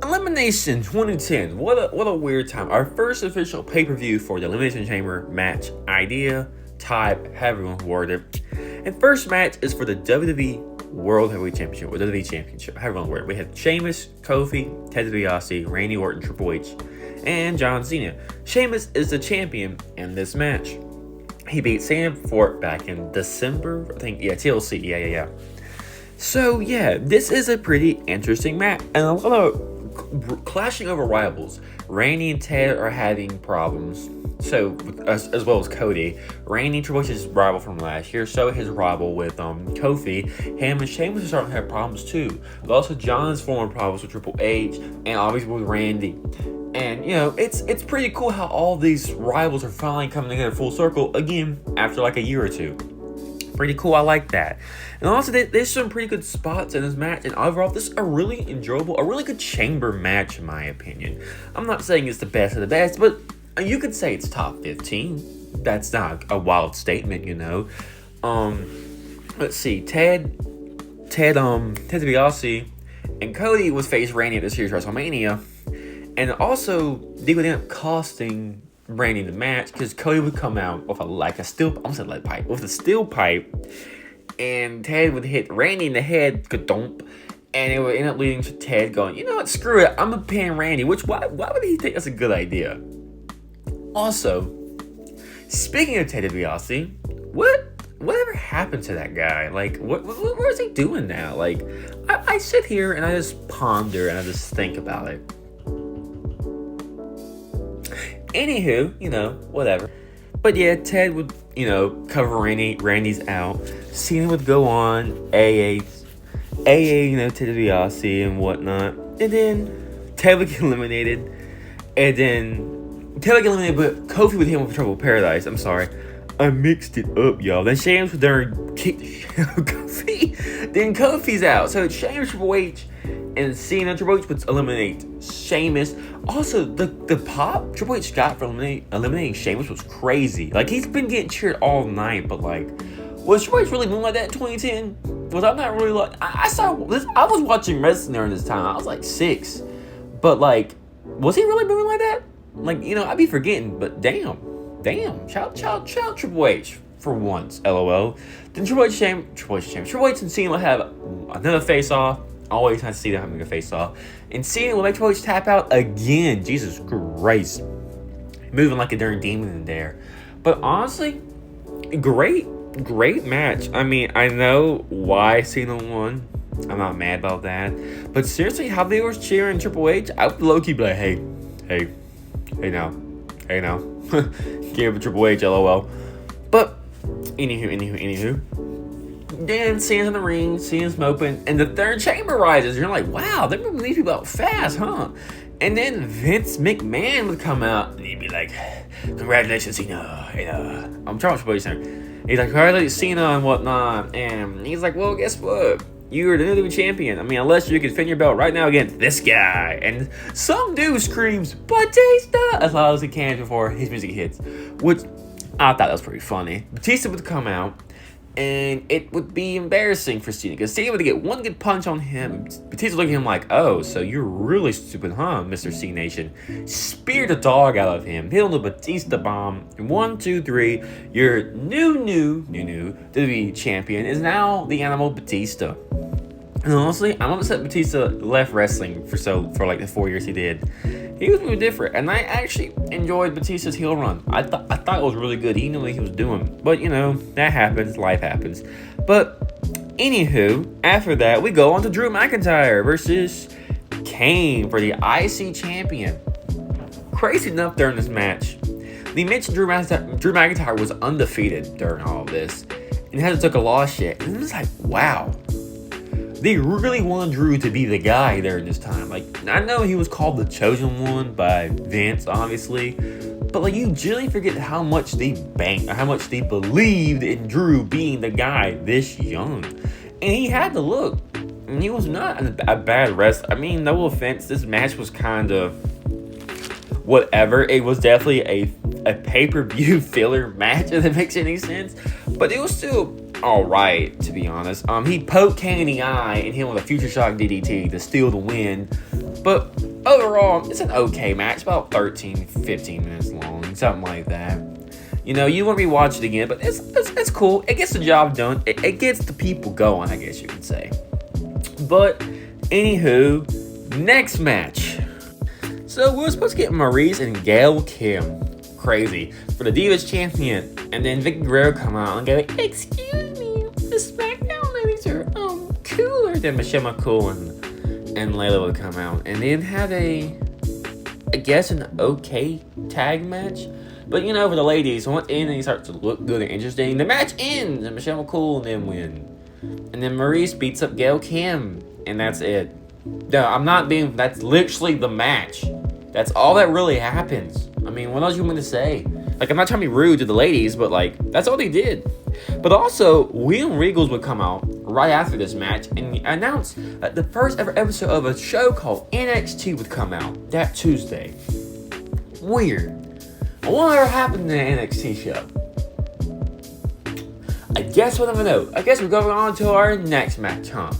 Elimination 2010. What a weird time. Our first official pay-per-view for the Elimination Chamber match idea, type, however you want to word it. And first match is for the WWE World Heavyweight Championship, or WWE Championship, however you want to word it. We had Sheamus, Kofi, Ted DiBiase, Randy Orton, Triple H, and John Cena. Sheamus is the champion in this match. He beat Sam Fort back in December, I think, TLC, yeah. So, yeah, this is a pretty interesting match, and a lot of clashing over rivals. Randy and Ted are having problems, so as well as Cody. Randy, Triple H's rival from last year, so his rival with Kofi. Him and Sheamus are starting to have problems too. But also John's forming problems with Triple H, and obviously with Randy. And, it's pretty cool how all these rivals are finally coming together full circle again after like a year or two. Pretty cool, I like that. And also, there's some pretty good spots in this match, and overall, this is a really enjoyable, a really good chamber match, in my opinion. I'm not saying it's the best of the best, but you could say it's top 15. That's not a wild statement, Let's see, Ted DiBiase and Cody was faced Randy at this year's WrestleMania. And also, they would end up costing Randy the match because Cody would come out with a steel pipe, and Ted would hit Randy in the head, ka-dump, and it would end up leading to Ted going, you know what, screw it, I'm gonna pin Randy. Why would he think that's a good idea? Also, speaking of Ted DiBiase, whatever happened to that guy? Like, what is he doing now? Like, I sit here and I just ponder and I just think about it. Anywho, whatever. But yeah, Ted would, cover Randy. Randy's out. Cena would go on AA, Ted DiBiase and whatnot. And then Ted would get eliminated. But Kofi would hit him with Trouble Paradise. I'm sorry. I mixed it up, y'all. Then Sheamus would kick the shit out of Kofi. Then Kofi's out. So it's Sheamus, Triple H, and Cena. Triple H would eliminate Sheamus. Also, the pop Triple H got for eliminating Sheamus was crazy. Like, he's been getting cheered all night, but like, was Triple H really moving like that in 2010? Was I not really like, I saw this, I was watching wrestling during this time. I was like 6. But like, was he really moving like that? Like, I'd be forgetting, but damn. Shout Triple H for once, LOL. Then Triple H and Cena will have another face-off. Always have to see them having a face-off. And Cena will make Triple H tap out again. Jesus Christ. Moving like a darn demon in there. But honestly, great match. I mean, I know why Cena won. I'm not mad about that. But seriously, how they were cheering Triple H, I would low-key be like, hey now. Give it Triple H, LOL. But, anywho. Then Cena's in the ring, Cena's moping, and the third chamber rises. You're like, wow, they're moving these people out fast, huh? And then Vince McMahon would come out, and he'd be like, congratulations, Cena. And, I'm trying to Triple H there. He's like, congratulations, Cena, and whatnot. And he's like, well, guess what? You're the WWE champion. I mean, unless you can defend your belt right now against this guy. And some dude screams, Batista, as loud as he can before his music hits. Which, I thought that was pretty funny. Batista would come out, and it would be embarrassing for Cena, because Cena would get one good punch on him. Batista looked at him like, oh, so you're really stupid, huh, Mr. C Nation? Speared the dog out of him, hit him with a Batista bomb. 1, 2, 3. Your new WWE champion is now the Animal Batista. And honestly, I'm upset Batista left wrestling for like the 4 years he did. He was really different, and I actually enjoyed Batista's heel run. I thought it was really good. He knew what he was doing, but that happens. Life happens. But anywho, after that, we go on to Drew McIntyre versus Kane for the IC champion. Crazy enough, during this match, they mentioned Drew McIntyre was undefeated during all of this, and hasn't took a loss yet. And it was like, wow. They really want Drew to be the guy there in this time. Like, I know he was called the chosen one by Vince, obviously, but like, you generally forget how much they banked, or how much they believed in Drew being the guy this young. And he had the look, and he was not a bad wrestler. I mean, no offense, this match was kind of whatever. It was definitely a pay-per-view filler match, if that makes any sense, but it was still alright, to be honest. He poked Kane in the eye and hit him with a Future Shock DDT to steal the win. But overall, it's an okay match, about 13, 15 minutes long, something like that. You know, you want to rewatch it again, but it's cool. It gets the job done. It gets the people going, I guess you could say. But, anywho, next match. So, we were supposed to get Maurice and Gail Kim. Crazy. For the Divas Champion. And then Vicky Guerrero come out and go, excuse me, the SmackDown ladies are cooler. Then Michelle McCool and Layla would come out. And then have I guess, an okay tag match. But, you know, for the ladies, once they start to look good and interesting, the match ends, and Michelle McCool and them win. And then Maurice beats up Gail Kim, and that's it. No, that's literally the match. That's all that really happens. I mean, what else you want to say? Like, I'm not trying to be rude to the ladies, but, like, that's all they did. But also, William Regals would come out right after this match and announce that the first ever episode of a show called NXT would come out that Tuesday. Weird. What happened in the NXT show? I guess we'll never know. I guess we're going on to our next match, huh?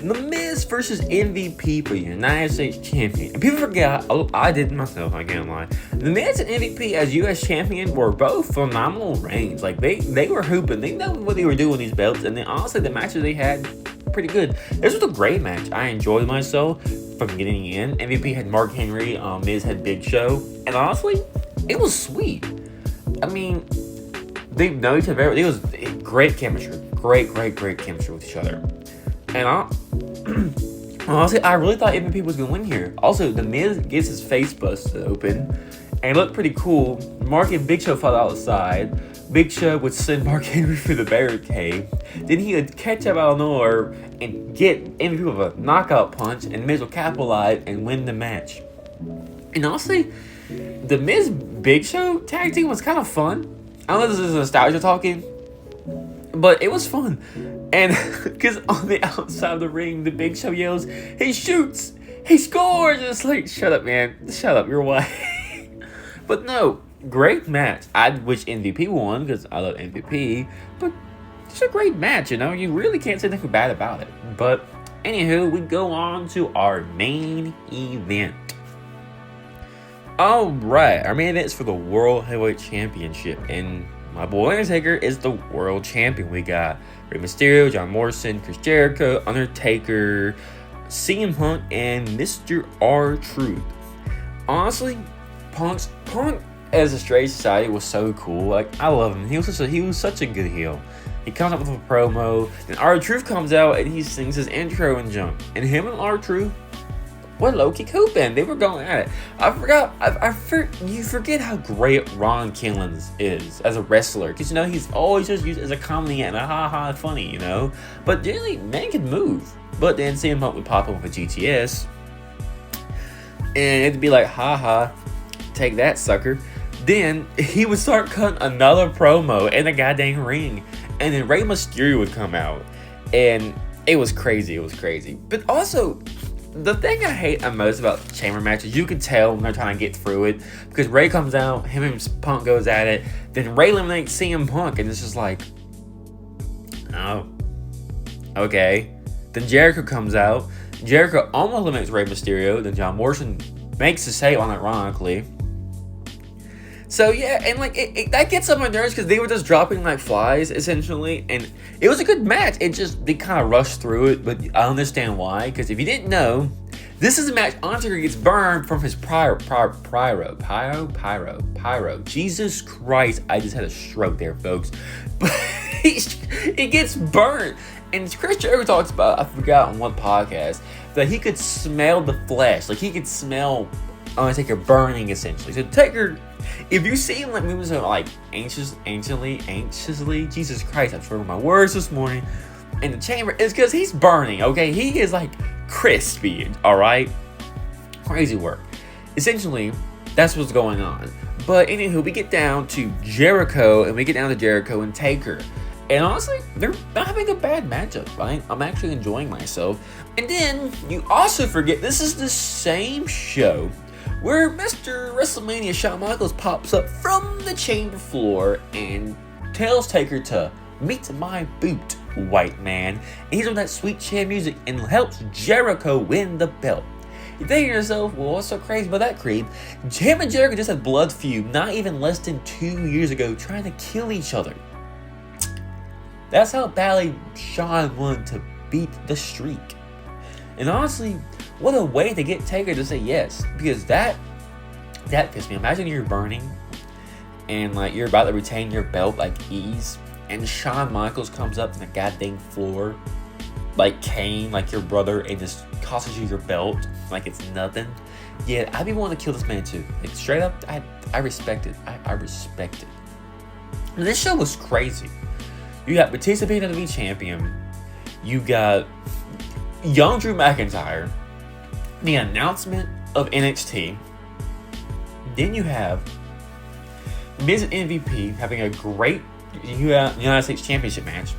The Miz versus MVP for the United States Champion. And people forget, I did myself, I can't lie. The Miz and MVP as US Champion were both phenomenal reigns. Like, they were hooping. They know what they were doing with these belts. And then, honestly, the matches they had, pretty good. This was a great match. I enjoyed myself from getting in. MVP had Mark Henry. Miz had Big Show. And honestly, it was sweet. I mean, they know each other. It was great chemistry. Great chemistry with each other. And honestly, I really thought MVP was going to win here. Also, The Miz gets his face busted open. And it looked pretty cool. Mark and Big Show fought outside. Big Show would send Mark Henry through the barricade. Then he would catch up out of nowhere and get MVP with a knockout punch. And Miz will capitalize and win the match. And honestly, the Miz Big Show tag team was kind of fun. I don't know if this is nostalgia talking, but it was fun. And because on the outside of the ring, the Big Show yells, he shoots, he scores. It's like, shut up, man. Shut up, you're white. But no, great match. I wish MVP won because I love MVP. But it's a great match, you know. You really can't say anything bad about it. But anywho, we go on to our main event. Alright, our main event is for the World Heavyweight Championship. And my boy Undertaker is the world champion. We got Rey Mysterio, John Morrison, Chris Jericho, Undertaker, CM Punk, and Mr. R-Truth. Honestly, Punk as a straight society was so cool. Like, I love him. He was such a good heel. He comes up with a promo, and R-Truth comes out and he sings his intro and jump. And him and R-Truth, what low-key hooping. They were going at it. You forget how great Ron Killens is as a wrestler. Because, you know, he's always just used as a comedy and a ha-ha funny, you know. But generally, man can move. But then CM Punk would pop up with a GTS. And it'd be like, ha-ha, take that, sucker. Then he would start cutting another promo in the goddamn ring. And then Rey Mysterio would come out. And it was crazy. But also, the thing I hate the most about chamber matches, you can tell when they're trying to get through it. Because Rey comes out, him and Punk goes at it. Then Rey eliminates CM Punk. And it's just like, oh, okay. Then Jericho comes out. Jericho almost eliminates Rey Mysterio. Then John Morrison makes the save on it, ironically. So yeah, and like that gets on my nerves because they were just dropping like flies essentially, and it was a good match. They kind of rushed through it, but I understand why. Because if you didn't know, this is a match Undertaker gets burned from his pyro. Jesus Christ, I just had a stroke there, folks. But it gets burned, and Chris Jericho talks about, I forgot on what podcast, that he could smell the flesh, like he could smell Undertaker burning essentially. So Taker, if you see him like moving so like anxiously, Jesus Christ, I'm struggling with my words this morning, in the chamber, it's because he's burning, okay? He is like crispy, alright? Crazy work. Essentially, that's what's going on. But anywho, we get down to Jericho and Taker. And honestly, they're not having a bad matchup, right? I'm actually enjoying myself. And then, you also forget, this is the same show where Mr. WrestleMania Shawn Michaels pops up from the chamber floor and tells Taker to Meet my boot, white man. And he's on that sweet chair music and helps Jericho win the belt. You're thinking to yourself, well, what's so crazy about that, Creed? Him and Jericho just had blood feud not even less than 2 years ago, trying to kill each other. That's how badly Shawn wanted to beat the streak. And honestly, what a way to get Taker to say yes. Because that pissed me. Imagine you're burning and like you're about to retain your belt like ease, and Shawn Michaels comes up from the goddamn floor like Kane, like your brother, and just tosses you your belt like it's nothing. Yeah, I'd be wanting to kill this man too. Like straight up, I respect it. I respect it. And this show was crazy. You got Batista being WWE champion. You got young Drew McIntyre. The announcement of NXT. Then you have Miz and MVP having a great United States Championship match.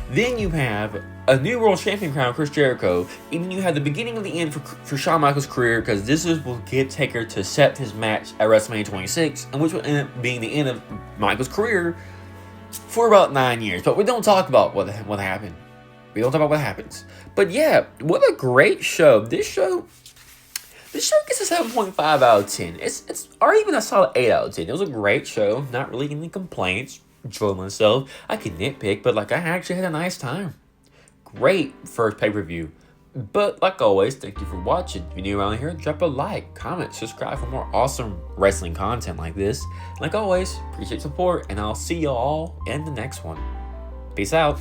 Then you have a new World Champion crown, Chris Jericho. And then you have the beginning of the end for Shawn Michaels' career, because this will get Taker to set his match at WrestleMania 26, and which will end up being the end of Michaels' career for about 9 years. But we don't talk about what happened. We don't talk about what happens. But yeah, what a great show. This show gets a 7.5 out of 10. It's or even a solid 8 out of 10. It was a great show. Not really any complaints. Enjoyed myself. I can nitpick, but like I actually had a nice time. Great first pay-per-view. But like always, thank you for watching. If you're new around here, drop a like, comment, subscribe for more awesome wrestling content like this. Like always, appreciate support, and I'll see you all in the next one. Peace out.